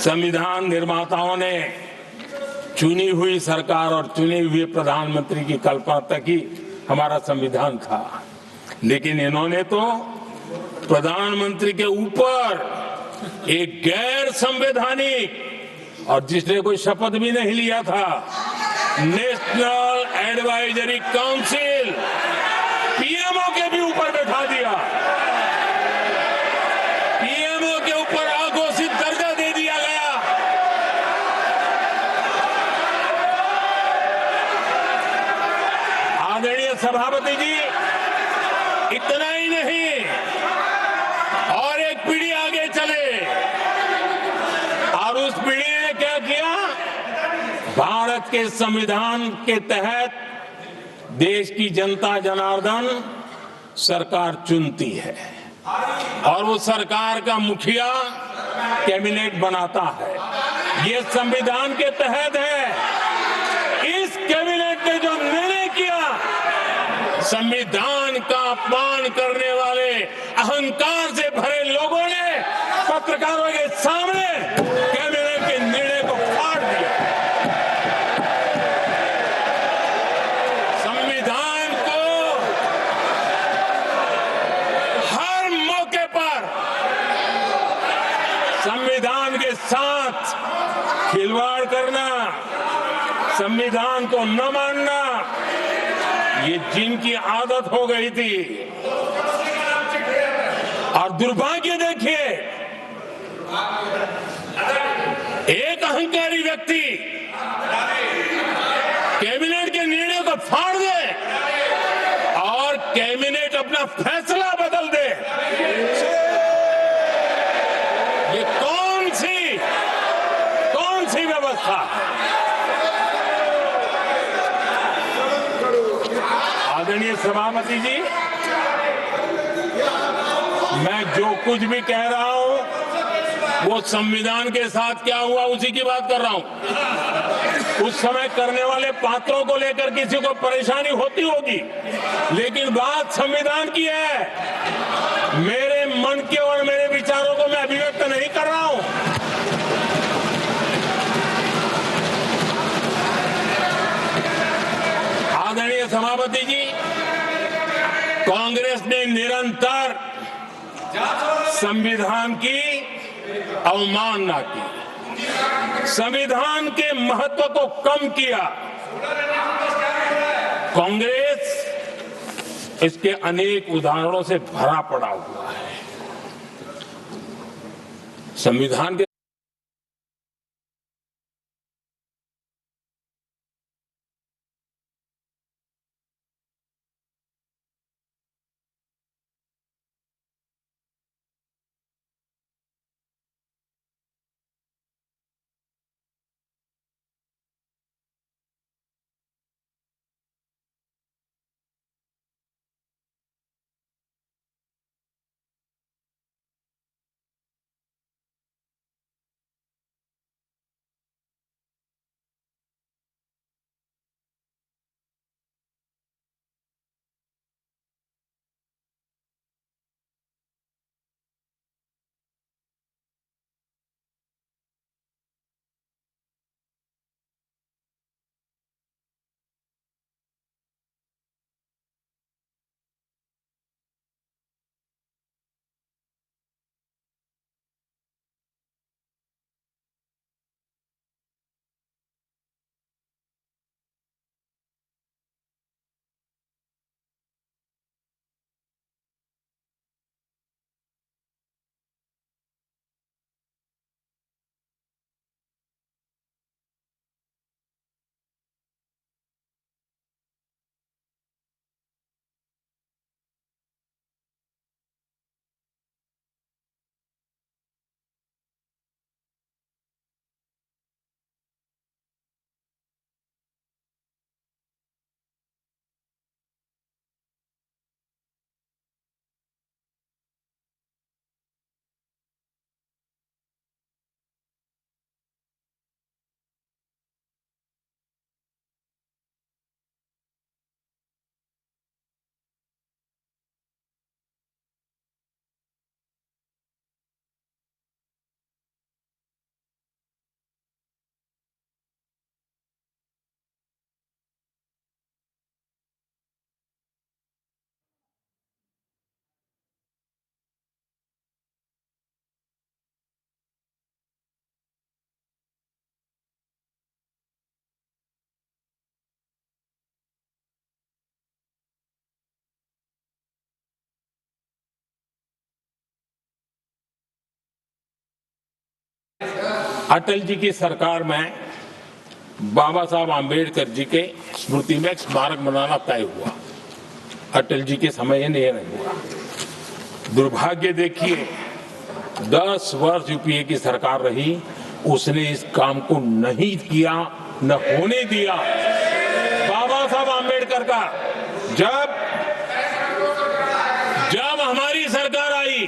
संविधान निर्माताओं ने चुनी हुई सरकार और चुने हुए प्रधानमंत्री की कल्पना तक ही हमारा संविधान था, लेकिन इन्होंने तो प्रधानमंत्री के ऊपर एक गैर संवैधानिक और जिसने कोई शपथ भी नहीं लिया था, नेशनल एडवाइजरी काउंसिल पीएमओ के भी ऊपर बैठा दिया। पीएमओ के ऊपर अघोषित दर्जा दे दिया गया। आदरणीय सभापति जी, इतना ही नहीं, और एक पीढ़ी आगे चले और उस पीढ़ी ने क्या किया? भारत के संविधान के तहत देश की जनता जनार्दन सरकार चुनती है और वो सरकार का मुखिया कैबिनेट बनाता है। ये संविधान के तहत है। इस कैबिनेट ने जो निर्णय किया, संविधान का अपमान करने वाले अहंकार से भरे लोगों ने पत्रकारों के सामने कैबिनेट के निर्णय को फाड़ दिया। संविधान को हर मौके पर संविधान के साथ खिलवाड़ करना, संविधान को न मानना, ये जिनकी आदत हो गई थी। और दुर्भाग्य देखिए, एक अहंकारी व्यक्ति कैबिनेट के निर्णय को फाड़ दे और कैबिनेट अपना फैसला बदल दे। ये कौन सी व्यवस्था है? आदरणीय सभापति जी, मैं जो कुछ भी कह रहा हूं वो संविधान के साथ क्या हुआ उसी की बात कर रहा हूं। उस समय करने वाले पात्रों को लेकर किसी को परेशानी होती होगी, लेकिन बात संविधान की है। मेरे मन के और मेरे विचारों को मैं अभिव्यक्त नहीं कर रहा हूं। आदरणीय सभापति जी, कांग्रेस ने निरंतर संविधान की अवमानना की, संविधान के महत्व को कम किया। कांग्रेस इसके अनेक उदाहरणों से भरा पड़ा हुआ है। संविधान के अटल जी की सरकार में बाबा साहब आम्बेडकर जी के स्मृति में एक स्मारक बनाना तय हुआ। अटल जी के समय ये नहीं हुआ। दुर्भाग्य देखिए, 10 वर्ष यूपीए की सरकार रही, उसने इस काम को नहीं किया, न होने दिया। बाबा साहब आम्बेडकर का जब हमारी सरकार आई,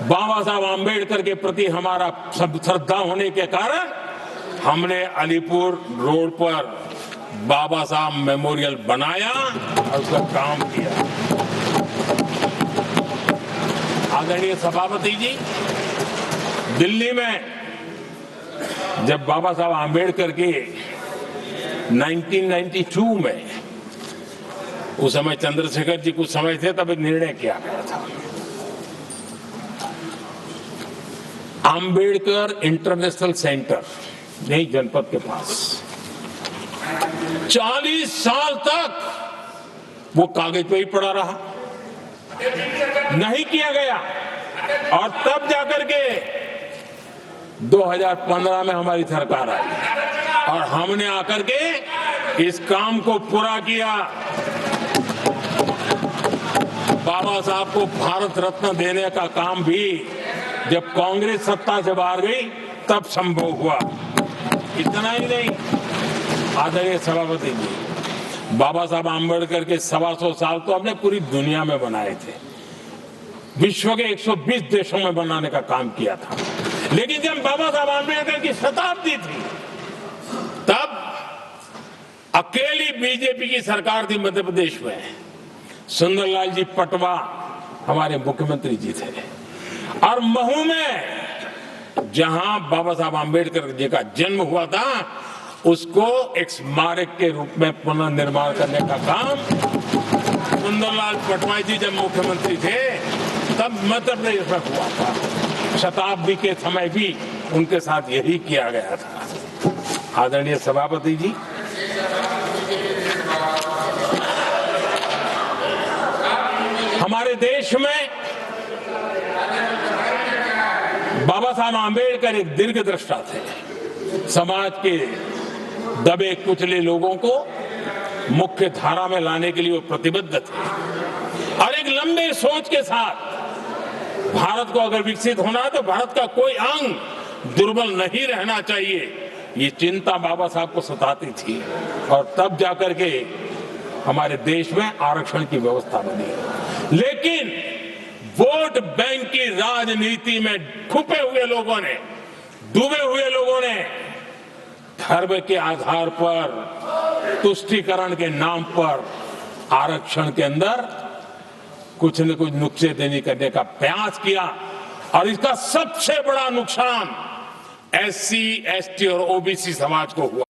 बाबा साहब आम्बेडकर के प्रति हमारा श्रद्धा होने के कारण हमने अलीपुर रोड पर बाबा साहब मेमोरियल बनाया और उसका काम किया। आदरणीय सभापति जी, दिल्ली में जब बाबा साहब आम्बेडकर के 1992 में, उस समय चंद्रशेखर जी कुछ समय थे, तब एक निर्णय किया गया था, आम्बेडकर इंटरनेशनल सेंटर यही जनपद के पास 40 साल तक वो कागज पे ही पड़ा रहा, नहीं किया गया। और तब जाकर के 2015 में हमारी सरकार आई और हमने आकर के इस काम को पूरा किया। बाबा साहब को भारत रत्न देने का काम भी जब कांग्रेस सत्ता से बाहर गई तब संभव हुआ। इतना ही नहीं, आदरणीय सभापति जी, बाबा साहब आम्बेडकर के 125 साल तो हमने पूरी दुनिया में बनाए थे, विश्व के 120 देशों में बनाने का काम किया था। लेकिन जब बाबा साहब आम्बेडकर की शताब्दी थी, तब अकेली बीजेपी की सरकार थी मध्य प्रदेश में। सुंदरलाल जी पटवा हमारे मुख्यमंत्री जी थे और महू में जहां बाबा साहब आम्बेडकर जी का जन्म हुआ था, उसको एक स्मारक के रूप में पुनर्निर्माण करने का काम सुंदरलाल पटवाई जी जब मुख्यमंत्री थे तब मध्य प्रदेश में हुआ था। शताब्दी के समय भी उनके साथ यही किया गया था। आदरणीय सभापति जी, हमारे देश में बाबा साहब आम्बेडकर एक दीर्घदृष्टा थे। समाज के दबे कुचले लोगों को मुख्य धारा में लाने के लिए वो प्रतिबद्ध थे और एक लंबे सोच के साथ भारत को अगर विकसित होना है तो भारत का कोई अंग दुर्बल नहीं रहना चाहिए, ये चिंता बाबा साहब को सताती थी। और तब जाकर के हमारे देश में आरक्षण की व्यवस्था बनी। लेकिन वोट बैंक की राजनीति में छुपे हुए लोगों ने, डूबे हुए लोगों ने धर्म के आधार पर, तुष्टीकरण के नाम पर आरक्षण के अंदर कुछ न कुछ नुक्सेदनी करने का प्रयास किया और इसका सबसे बड़ा नुकसान SC, ST और OBC समाज को हुआ।